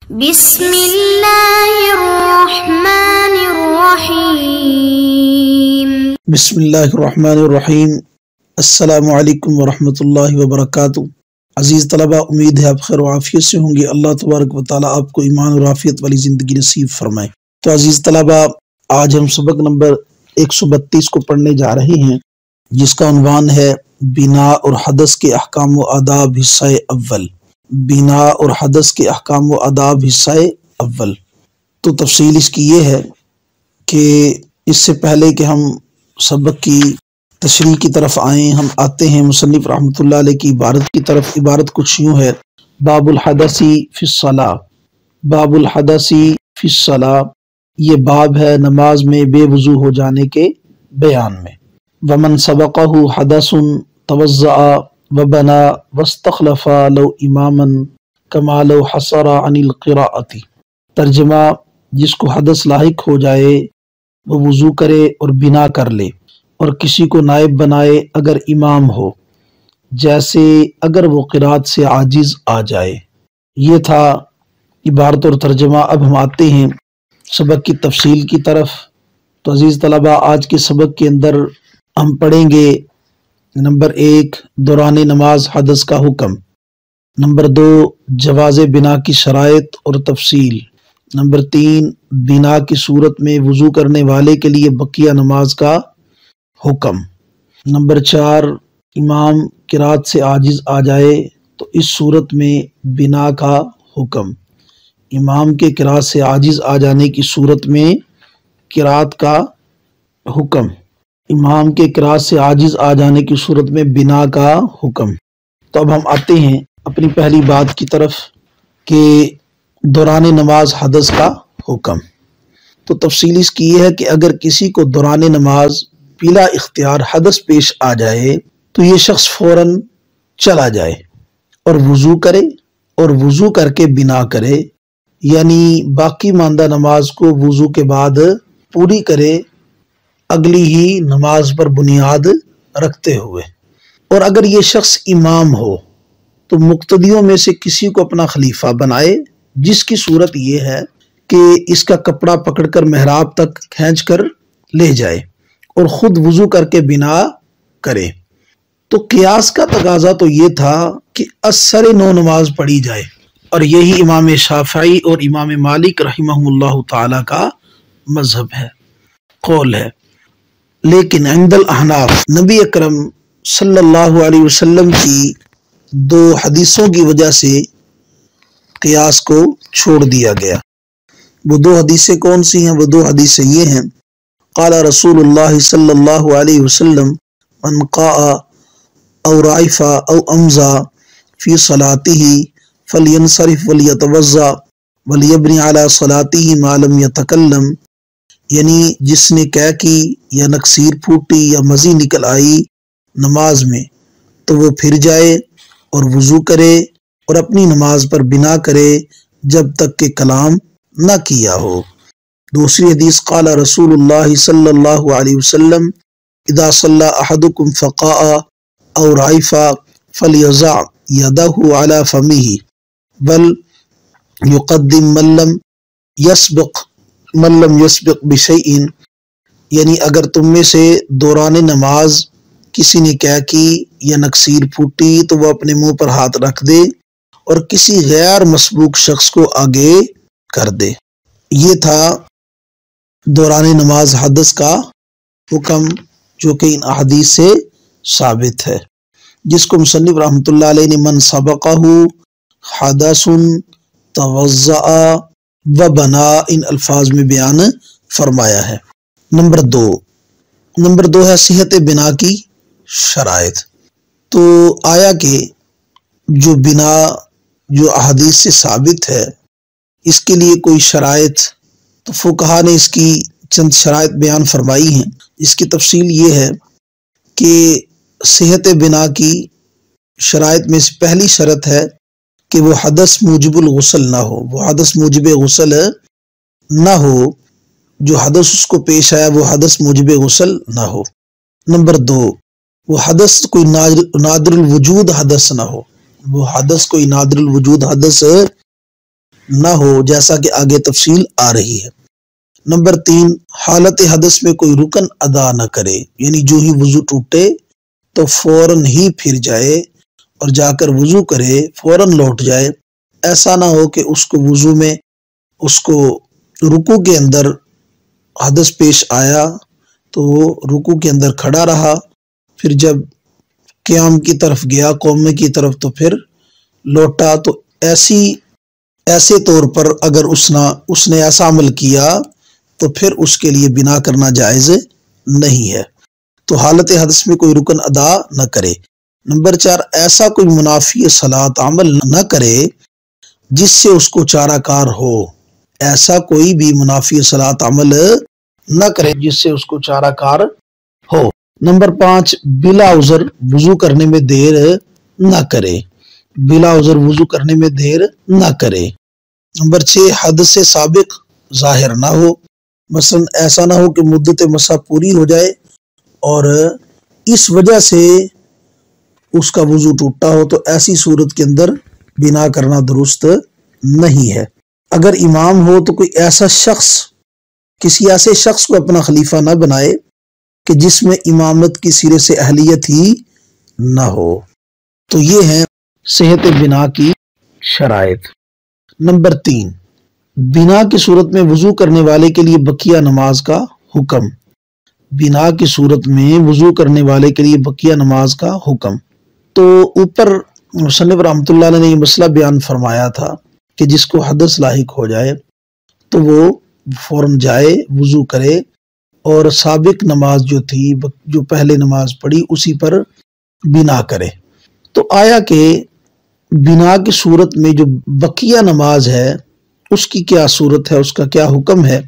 بسم اللہ الرحمن الرحیم۔ بسم اللہ الرحمن الرحیم۔ السلام علیکم ورحمۃ اللہ وبرکاتہ۔ عزیز طلبہ، امید ہے آپ خیر و عافیت سے ہوں گے۔ اللہ تبارک و تعالیٰ آپ کو ایمان اور عافیت والی زندگی نصیب فرمائے۔ تو عزیز طلبہ، آج ہم سبق نمبر 132 کو پڑھنے جا رہے ہیں، جس کا عنوان ہے بنا اور حدث کے احکام و آداب حصہ اول۔ بنا اور حدث کے احکام و آداب حصہ اول۔ تو تفصیل اس کی یہ ہے کہ اس سے پہلے کہ ہم سبق کی تشریح کی طرف آئیں، ہم آتے ہیں مصنف رحمۃ اللہ علیہ کی عبارت کی طرف۔ عبارت کچھ یوں ہے: باب الحدث فی الصلاۃ۔ باب الحدث فی الصلاۃ، یہ باب ہے نماز میں بے وضو ہو جانے کے بیان میں۔ ومن سبقہ حدث توضأ وبنا واستخلف لو اماما کما لو حصر عن القراءۃ۔ ترجمہ: جس کو حدث لاحق ہو جائے وہ وضو کرے اور بنا کر لے، اور کسی کو نائب بنائے اگر امام ہو، جیسے اگر وہ قرات سے عاجز آ جائے۔ یہ تھا عبارت اور ترجمہ۔ اب ہم آتے ہیں سبق کی تفصیل کی طرف۔ تو عزیز طلبہ، آج کے سبق کے اندر ہم پڑھیں گے نمبر 1 دوران نماز حدث کا حکم، نمبر 2 جواز بنا کی شرائط اور تفصیل، نمبر 3 بنا کی صورت میں وضو کرنے والے کے لیے بقیہ نماز کا حکم، نمبر 4 امام قرات سے عاجز آ جائے تو اس صورت میں بنا کا حکم۔ امام کے قرات سے عاجز آ جانے کی صورت میں قرات کا حکم۔ امام کے قرات سے عاجز آ جانے کی صورت میں بنا کا حکم۔ تو اب ہم آتے ہیں اپنی پہلی بات کی طرف کہ دوران نماز حدث کا حکم۔ تو تفصیل اس کی یہ ہے کہ اگر کسی کو دوران نماز بلا اختیار حدث پیش آ جائے تو یہ شخص فوراً چلا جائے اور وضو کرے، اور وضو کر کے بنا کرے، یعنی باقی ماندہ نماز کو وضو کے بعد پوری کرے، اگلی ہی نماز پر بنیاد رکھتے ہوئے۔ اور اگر یہ شخص امام ہو تو مقتدیوں میں سے کسی کو اپنا خلیفہ بنائے، جس کی صورت یہ ہے کہ اس کا کپڑا پکڑ کر محراب تک کھینچ کر لے جائے اور خود وضو کر کے بنا کرے۔ تو قیاس کا تقاضا تو یہ تھا کہ اثر نو نماز پڑھی جائے، اور یہی امام شافعی اور امام مالک رحمہ اللہ تعالی کا مذہب ہے، قول ہے۔ لیکن عند الاحناف نبی اکرم صلی اللہ علیہ وسلم کی 2 حدیثوں کی وجہ سے قیاس کو چھوڑ دیا گیا۔ وہ 2 حدیثیں کون سی ہیں؟ وہ 2 حدیثیں یہ ہیں: قال رسول اللہ صلی اللہ علیہ وسلم من قاء او رعف او امزا فی صلاته فلینصرف ولیتوضا ولیبنی علی صلاته ما لم یتکلم، یعنی جس نے قے کی یا نکسیر پھوٹی یا مزی نکل آئی نماز میں تو وہ پھر جائے اور وضو کرے اور اپنی نماز پر بنا کرے جب تک کہ کلام نہ کیا ہو۔ دوسری حدیث: قال رسول اللہ صلی اللہ علیہ وسلم اذا صلی احدکم فقاء او رعف فلیضع یدہ علی فمہ بل یقدم من لم یسبق بشیء، یعنی اگر تم میں سے دوران نماز کسی نے قے کی یا نکسیر پھوٹی تو وہ اپنے منہ پر ہاتھ رکھ دے اور کسی غیر مسبوق شخص کو آگے کر دے۔ یہ تھا دوران نماز حدث کا حکم، جو کہ ان احادیث سے ثابت ہے، جس کو مصنف رحمۃ اللہ علیہ نے من سبقہ حدث توضأ وبنا ان الفاظ میں بیان فرمایا ہے۔ نمبر 2 ہے صحت بنا کی شرائط۔ تو آیا کہ جو بنا جو احادیث سے ثابت ہے اس کے لیے کوئی شرائط، تو فقہا نے اس کی چند شرائط بیان فرمائی ہیں۔ اس کی تفصیل یہ ہے کہ صحت بنا کی شرائط میں سے پہلی شرط ہے کہ وہ حدث موجب الغسل نہ ہو، وہ حدث موجب غسل نہ ہو، جو حدث اس کو پیش آیا وہ حدث موجب غسل نہ ہو۔ نمبر 2 وہ حدث کوئی نادر الوجود حدث نہ ہو، وہ حدث کوئی نادر الوجود حدث نہ ہو، جیسا کہ آگے تفصیل آ رہی ہے۔ نمبر 3، حالت حدث میں کوئی رکن ادا نہ کرے، یعنی جو ہی وضو ٹوٹے تو فوراً ہی پھر جائے اور جا کر وضو کرے، فوراً لوٹ جائے۔ ایسا نہ ہو کہ اس کو وضو میں اس کو رکوع کے اندر حدث پیش آیا تو وہ رکوع کے اندر کھڑا رہا، پھر جب قیام کی طرف گیا، قومے کی طرف، تو پھر لوٹا۔ تو ایسے طور پر اگر اس نے ایسا عمل کیا تو پھر اس کے لیے بنا کرنا جائز نہیں ہے۔ تو حالت حدث میں کوئی رکن ادا نہ کرے۔ نمبر 4، ایسا کوئی منافی صلاۃ عمل نہ کرے جس سے اس کو چارہ کار ہو۔ ایسا کوئی بھی منافی صلاۃ عمل نہ کرے جس سے اس کو چارہ کار ہو۔ نمبر 5، بلا عذر وضو کرنے میں دیر نہ کرے۔ بلا عذر وضو کرنے میں دیر نہ کرے۔ نمبر 6، حد سے سابق ظاہر نہ ہو، مثلا ایسا نہ ہو کہ مدت مسح پوری ہو جائے اور اس وجہ سے اس کا وضو ٹوٹا ہو، تو ایسی صورت کے اندر بنا کرنا درست نہیں ہے۔ اگر امام ہو تو کوئی ایسا شخص، کسی ایسے شخص کو اپنا خلیفہ نہ بنائے کہ جس میں امامت کی سرے سے اہلیت ہی نہ ہو۔ تو یہ ہیں صحت بنا کی شرائط۔ نمبر 3، بنا کی صورت میں وضو کرنے والے کے لیے بقیہ نماز کا حکم۔ بنا کی صورت میں وضو کرنے والے کے لیے بقیہ نماز کا حکم۔ تو اوپر مصنف رحمۃ اللہ علیہ نے یہ مسئلہ بیان فرمایا تھا کہ جس کو حدث لاحق ہو جائے تو وہ فوراً جائے، وضو کرے اور سابق نماز جو تھی، جو پہلے نماز پڑھی، اسی پر بنا کرے۔ تو آیا کہ بنا کی صورت میں جو بقیہ نماز ہے اس کی کیا صورت ہے، اس کا کیا حکم ہے؟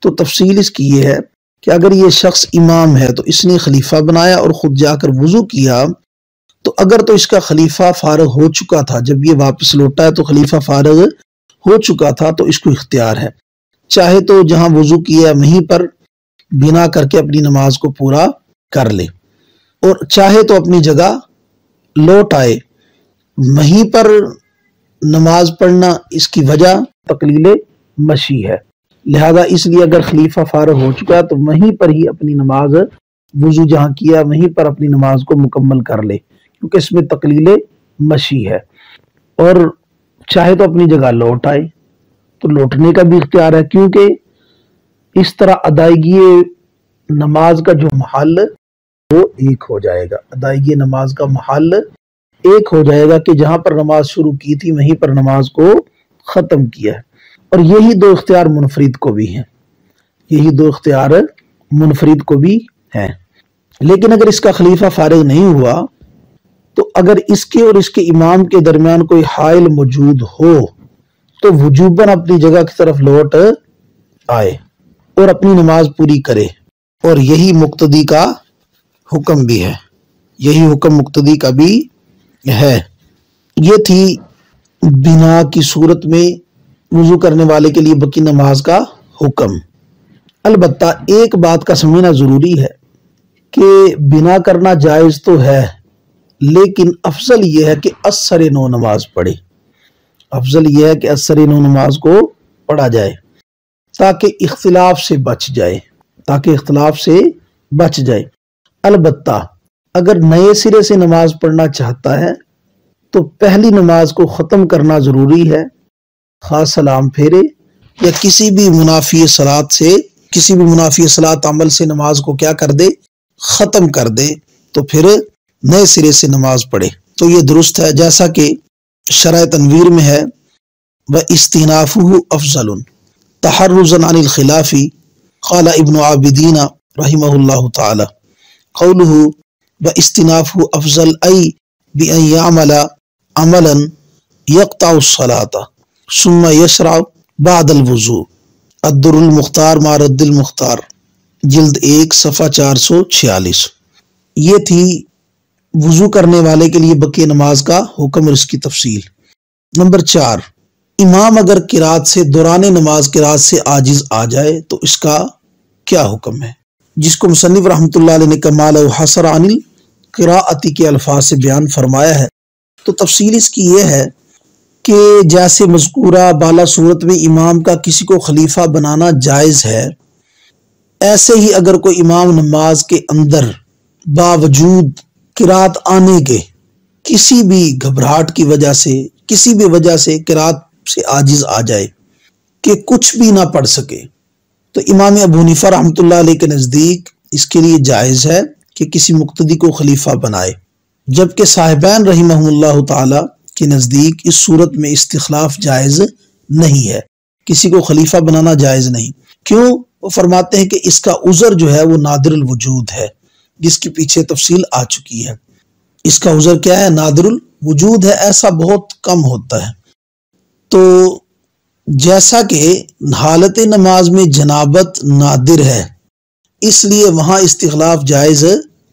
تو تفصیل اس کی یہ ہے کہ اگر یہ شخص امام ہے تو اس نے خلیفہ بنایا اور خود جا کر وضو کیا، تو اگر تو اس کا خلیفہ فارغ ہو چکا تھا، جب یہ واپس لوٹا ہے تو خلیفہ فارغ ہو چکا تھا، تو اس کو اختیار ہے، چاہے تو جہاں وضو کیا ہے وہیں پر بنا کر کے اپنی نماز کو پورا کر لے، اور چاہے تو اپنی جگہ لوٹ آئے۔ وہیں پر نماز پڑھنا اس کی وجہ تقلیل مشی ہے، لہذا اس لیے اگر خلیفہ فارغ ہو چکا ہے تو وہیں پر ہی اپنی نماز، وضو جہاں کیا وہیں پر اپنی نماز کو مکمل کر لے، کیونکہ اس میں تقلیل مشی ہے۔ اور چاہے تو اپنی جگہ لوٹ آئے تو لوٹنے کا بھی اختیار ہے، کیونکہ اس طرح ادائیگی نماز کا جو محل وہ ایک ہو جائے گا۔ ادائیگی نماز کا محل ایک ہو جائے گا کہ جہاں پر نماز شروع کی تھی وہیں پر نماز کو ختم کیا ہے۔ اور یہی دو اختیار منفرد کو بھی ہیں، یہی دو اختیار منفرد کو بھی ہیں۔ لیکن اگر اس کا خلیفہ فارغ نہیں ہوا تو اگر اس کے اور اس کے امام کے درمیان کوئی حائل موجود ہو تو وجوباً اپنی جگہ کی طرف لوٹ آئے اور اپنی نماز پوری کرے، اور یہی مقتدی کا حکم بھی ہے، یہی حکم مقتدی کا بھی ہے۔ یہ تھی بنا کی صورت میں وضو کرنے والے کے لیے بقی نماز کا حکم۔ البتہ ایک بات کا سمجھنا ضروری ہے کہ بنا کرنا جائز تو ہے، لیکن افضل یہ ہے کہ اثر نو نماز پڑھے، افضل یہ ہے کہ اثر نو نماز کو پڑھا جائے تاکہ اختلاف سے بچ جائے، البتہ اگر نئے سرے سے نماز پڑھنا چاہتا ہے تو پہلی نماز کو ختم کرنا ضروری ہے، خاص سلام پھیرے یا کسی بھی منافی صلاۃ عمل سے نماز کو کیا کر دے، ختم کر دے، تو پھر نئے سرے سے نماز پڑھے تو یہ درست ہے، جیسا کہ شرح تنویر میں ہے وَإِسْتِنَافُهُ أَفْضَلٌ تَحَرُّزًا عَنِ الْخِلَافِ قَالَ ابن عابدین رحمہ اللہ تعالی قوله وَإِسْتِنَافُهُ أَفْضَلُ أَيْ بِأَنْ يَعْمَلَ عَمَلًا يَقْطَعُ الصَّلَاةَ ثُمَّ يَشْرَعُ بَعْدَ الْوُضُوءِ الدُّرُّ الْمُخْتَارُ مع رد المختار، جلد 1 صفحہ 446۔ یہ تھی وضو کرنے والے کے لیے بقیہ نماز کا حکم اور اس کی تفصیل۔ نمبر 4، امام اگر قرات سے دوران نماز قرات سے عاجز آ جائے تو اس کا کیا حکم ہے، جس کو مصنف رحمۃ اللہ علیہ نے کمال و حسر عن القراءتی کے الفاظ سے بیان فرمایا ہے۔ تو تفصیل اس کی یہ ہے کہ جیسے مذکورہ بالا صورت میں امام کا کسی کو خلیفہ بنانا جائز ہے، ایسے ہی اگر کوئی امام نماز کے اندر باوجود قرات آنے کے کسی بھی گھبراہٹ کی وجہ سے، کسی بھی وجہ سے قرات سے عاجز آ جائے کہ کچھ بھی نہ پڑھ سکے، تو امام ابو حنیفہ رحمۃ اللہ علیہ کے نزدیک اس کے لیے جائز ہے کہ کسی مقتدی کو خلیفہ بنائے، جبکہ صاحبین رحمہ اللہ تعالی کے نزدیک اس صورت میں استخلاف جائز نہیں ہے، کسی کو خلیفہ بنانا جائز نہیں۔ کیوں؟ وہ فرماتے ہیں کہ اس کا عذر جو ہے وہ نادر الوجود ہے، جس کی پیچھے تفصیل آ چکی ہے۔ اس کا عذر کیا ہے؟ نادر الوجود ہے، ایسا بہت کم ہوتا ہے۔ تو جیسا کہ حالت نماز میں جنابت نادر ہے، اس لیے وہاں استخلاف جائز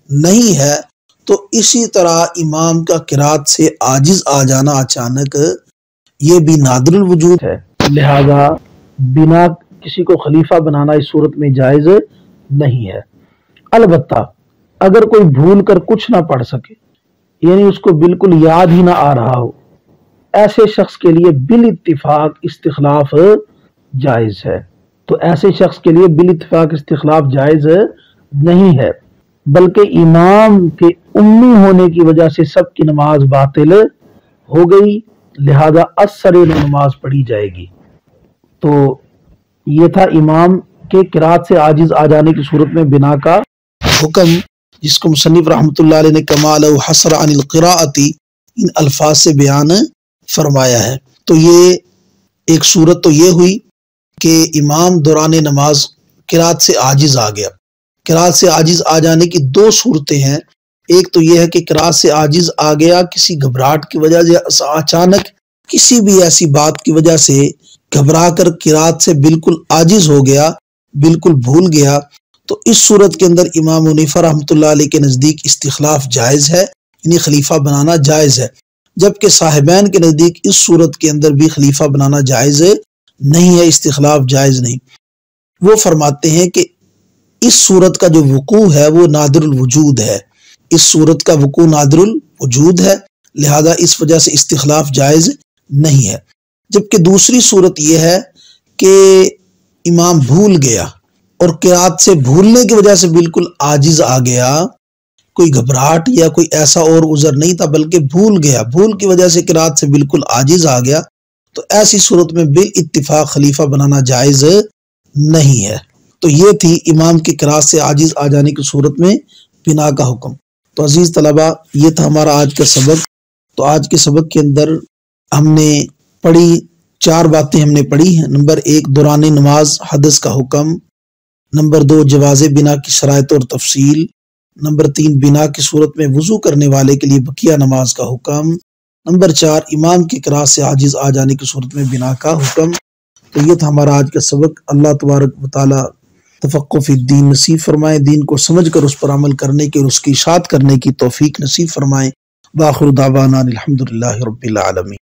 نہیں ہے، تو اسی طرح امام کا قرات سے عاجز آ جانا اچانک، یہ بھی نادر الوجود ہے، لہذا بنا کسی کو خلیفہ بنانا اس صورت میں جائز نہیں ہے۔ البتہ اگر کوئی بھول کر کچھ نہ پڑھ سکے، یعنی اس کو بالکل یاد ہی نہ آ رہا ہو، ایسے شخص کے لیے بالاتفاق استخلاف جائز ہے۔ تو ایسے شخص کے لیے بالاتفاق استخلاف جائز نہیں ہے، بلکہ امام کے امی ہونے کی وجہ سے سب کی نماز باطل ہو گئی، لہذا اثر نماز پڑھی جائے گی۔ تو یہ تھا امام کے قرات سے عاجز آ جانے کی صورت میں بنا کا حکم، جس کو مصنف رحمۃ اللہ علیہ نے کمال و حسر عن القراءتی ان الفاظ سے بیان فرمایا ہے۔ تو یہ ایک صورت تو یہ ہوئی کہ امام دوران نماز قرات سے عاجز آ گیا۔ قرات سے عاجز آ جانے کی دو صورتیں ہیں، ایک تو یہ ہے کہ قرات سے عاجز آ گیا کسی گھبراہٹ کی وجہ سے، اچانک کسی بھی ایسی بات کی وجہ سے گھبرا کر قرات سے بالکل عاجز ہو گیا، بالکل بھول گیا، تو اس صورت کے اندر امام حنیفہ رحمۃ اللہ علیہ کے نزدیک استخلاف جائز ہے، یعنی خلیفہ بنانا جائز ہے، جبکہ صاحبین کے نزدیک اس صورت کے اندر بھی خلیفہ بنانا جائز نہیں ہے، استخلاف جائز نہیں۔ وہ فرماتے ہیں کہ اس صورت کا جو وقوع ہے وہ نادر الوجود ہے، اس صورت کا وقوع نادر الوجود ہے، لہذا اس وجہ سے استخلاف جائز نہیں ہے۔ جبکہ دوسری صورت یہ ہے کہ امام بھول گیا اور قرات سے بھولنے کی وجہ سے بالکل عاجز آ گیا، کوئی گھبراہٹ یا کوئی ایسا اور عذر نہیں تھا، بلکہ بھول گیا، بھول کی وجہ سے قرات سے بالکل عاجز آ گیا، تو ایسی صورت میں بالاتفاق خلیفہ بنانا جائز نہیں ہے۔ تو یہ تھی امام کی قرات سے عاجز آ جانے کی صورت میں بنا کا حکم۔ تو عزیز طلبہ، یہ تھا ہمارا آج کا سبق۔ تو آج کے سبق کے اندر ہم نے پڑھی 4 باتیں ہم نے پڑھی ہیں۔ نمبر 1 دوران نماز حدث کا حکم، نمبر 2 جواز بنا کی شرائط اور تفصیل، نمبر 3 بنا کی صورت میں وضو کرنے والے کے لیے بقیہ نماز کا حکم، نمبر 4 امام کی قرات سے عاجز آ جانے کی صورت میں بنا کا حکم۔ تو یہ تھا ہمارا آج کا سبق۔ اللہ تبارک و تعالی تفقہ فی الدین نصیب فرمائے، دین کو سمجھ کر اس پر عمل کرنے کی اور اس کی اشاعت کرنے کی توفیق نصیب فرمائے۔ وآخر دعوانا الحمدللہ رب العالمین۔